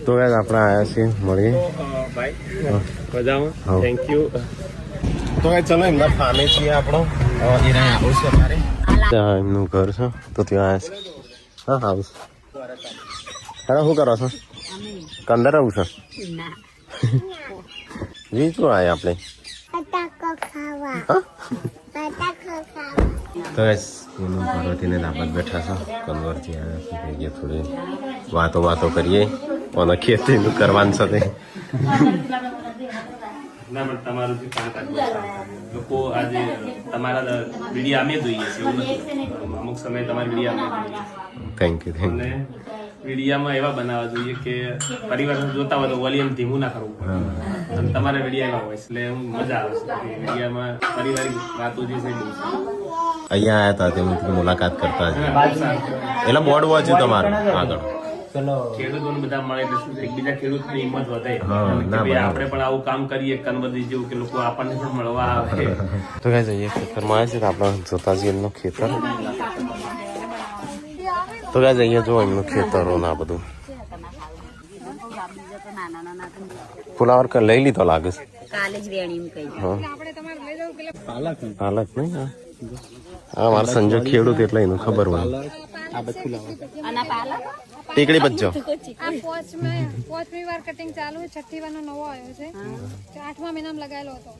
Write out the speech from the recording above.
તો યાર આપણે આવ્યા છીએ મળીએ ભાઈ મજામાં થેન્ક યુ તો યાર ચલો એમના ફામે છીએ આપણો એના હાઉસ છે અમારે ત્યાં એમનું ઘર છે તો ત્યાં આવ્યા છે હા હાઉસ અરે શું કરો છો કંદર આવું છે વીજું આવે આપણે તો એનું પાર્વતીને દાબત બેઠા છે કન્વરથી આવ્યા છે થોડી વાતો કરીએ અને ખેતીનું કરવાનું છે તે ના પણ તમારું જે કામકાજ લોકો આજે તમારા વિડીયો અમે જોઈએ છે એવું નથી અમુક સમય તમારી વિડીયો અમે જોઈએ થેન્ક યુ અને વિડીયામાં એવા બનાવવા જોઈએ કે પરિવાર જોતા હોય તો વોલ્યુમ ધીમું ના કરવું પડે અને તમારા વિડીયા એવા હોય એટલે મજા આવે છે વિડીયામાં પારિવારિક વાતો જે છે અહીંયા આવ્યા હતા તેમની મુલાકાત કરતા એટલે બોર્ડ વાંચ્યું તમારું આગળ ખેડૂતોને બધા મળે એટલે શું એકબીજા ખેડૂતની હિંમત વધે આપણે પણ આવું કામ કરીએ કન્વર્દી જેવું કે લોકો આપણને પણ મળવા આવે તો કઈ જઈએ ખેતરમાં આવે છે આપણે જોતા જઈએ એમનું ખેતર તો કઈ જઈએ જો એમનું ખેતરો ના બધું ફુલાવર લઈ લીધો લાગે છે પાલક નહીં હા મારા સંજય ખેડૂત એટલે એનું ખબર હોય ટીકડી બચ્ચો પાંચમી વાર કટિંગ ચાલુ 6ઠ્ઠી વાર નો નવો આવ્યો છે 8મા મહિનામાં લગાવેલો હતો